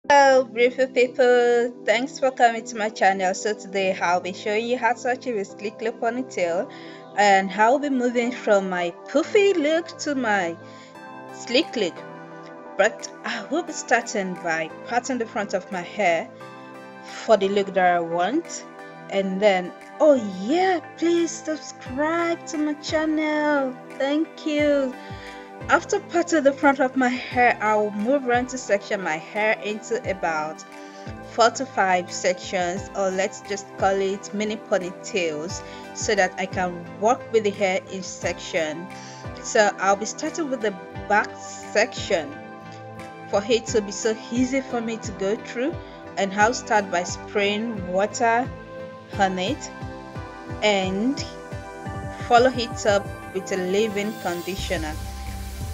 Hello beautiful people, thanks for coming to my channel. So today I'll be showing you how to achieve a sleek look ponytail and how I'll be moving from my poofy look to my sleek look. But I will be starting by parting the front of my hair for the look that I want. And then, oh yeah, please subscribe to my channel, thank you. After parting the front of my hair, I will move around to section my hair into about 4 to 5 sections, or let's just call it mini ponytails, so that I can work with the hair in section. So I'll be starting with the back section for it to be so easy for me to go through, and I'll start by spraying water on it and follow it up with a leave-in conditioner.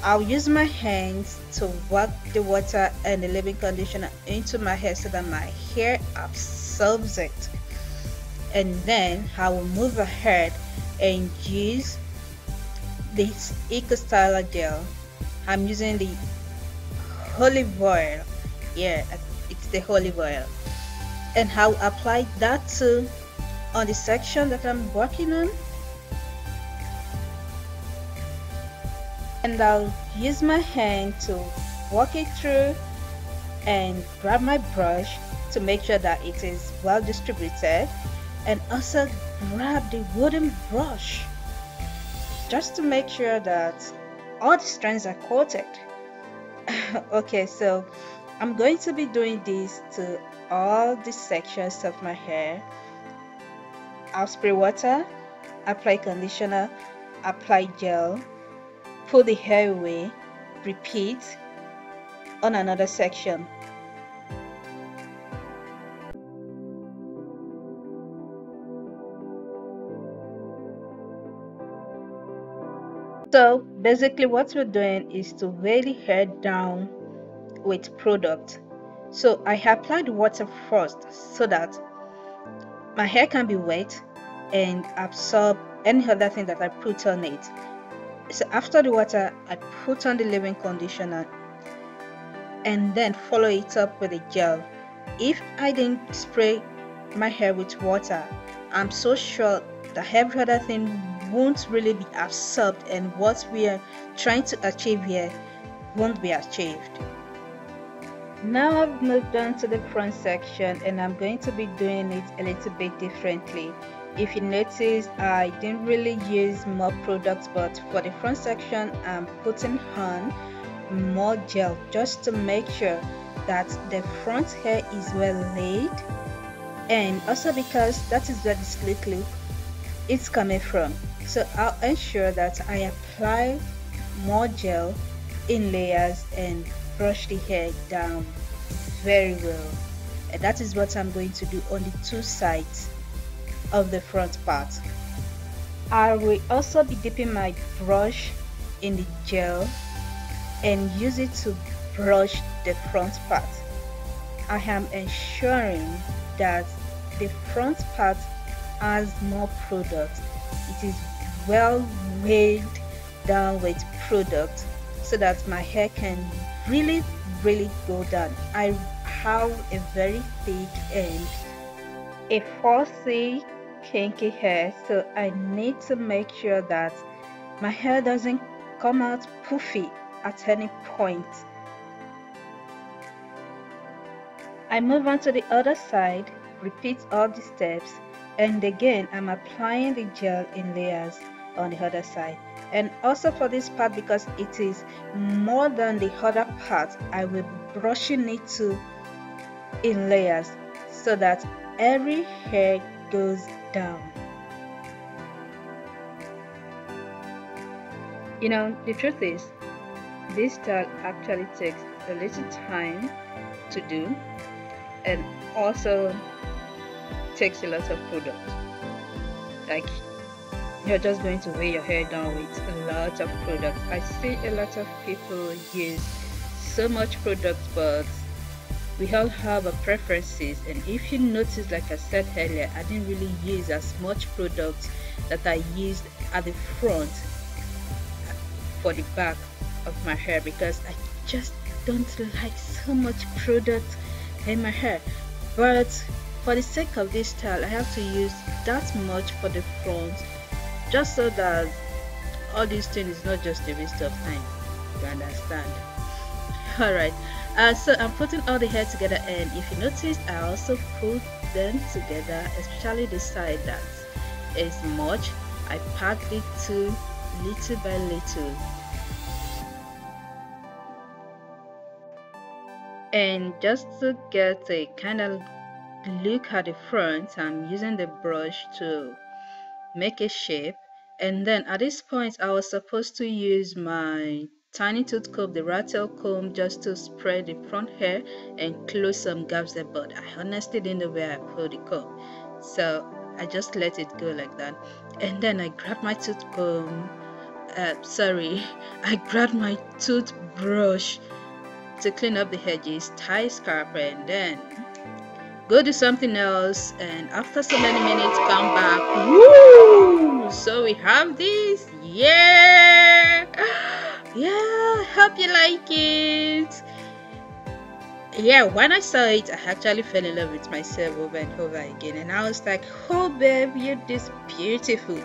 I'll use my hands to work the water and the leave-in conditioner into my hair so that my hair absorbs it. And then I will move ahead and use this Ecostyler gel. I'm using the olive oil. Yeah, it's the olive oil. And I'll apply that too on the section that I'm working on. And I'll use my hand to walk it through and grab my brush to make sure that it is well distributed, and also grab the wooden brush just to make sure that all the strands are coated. Okay, so I'm going to be doing this to all the sections of my hair. I'll spray water, apply conditioner, apply gel, pull the hair away, repeat on another section. So basically what we're doing is to weigh the hair down with product. So I applied water first so that my hair can be wet and absorb any other thing that I put on it. So after the water, I put on the leave-in conditioner and then follow it up with a gel. If I didn't spray my hair with water, I'm so sure that every other thing won't really be absorbed, and what we are trying to achieve here won't be achieved. Now I've moved on to the front section, and I'm going to be doing it a little bit differently. If you notice, I didn't really use more products, but for the front section I'm putting on more gel just to make sure that the front hair is well laid, and also because that is where the sleek look is coming from. So I'll ensure that I apply more gel in layers and brush the hair down very well, and that is what I'm going to do on the two sides of the front part. I will also be dipping my brush in the gel and use it to brush the front part. I am ensuring that the front part has more product. It is well weighed down with product so that my hair can really go down. I have a very thick and a fussy kinky hair, so I need to make sure that my hair doesn't come out poofy at any point. I move on to the other side, repeat all the steps, and again I'm applying the gel in layers on the other side. And also for this part, because it is more than the other part, I will be brushing it too in layers so that every hair goes down. You know, the truth is, this style actually takes a little time to do, and also takes a lot of product. Like, you're just going to weigh your hair down with a lot of product. I see a lot of people use so much product, but we all have our preferences. And if you notice, like I said earlier, I didn't really use as much product that I used at the front for the back of my hair, because I just don't like so much product in my hair. But for the sake of this style, I have to use that much for the front, just so that all these things is not just a waste of time. You understand? Alright, so I'm putting all the hair together, and if you notice, I also put them together, especially the side that is much. I packed it to little by little. And just to get a kind of look at the front, I'm using the brush to make a shape. And then at this point, I was supposed to use my tiny tooth comb, the rattle comb, just to spread the front hair and close some gaps there, but I honestly didn't know where I put the comb, so I just let it go like that. And then I grabbed my tooth comb, I grabbed my toothbrush to clean up the edges, tie scarf, and then go do something else. And after so many minutes, come back. Woo! So we have this. Yeah, hope you like it. Yeah, when I saw it, I actually fell in love with myself over and over again, and I was like, oh babe, you're this beautiful.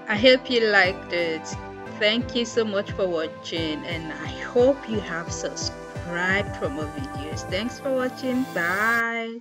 I hope you liked it. Thank you so much for watching, and I hope you have subscribed for more videos. Thanks for watching. Bye.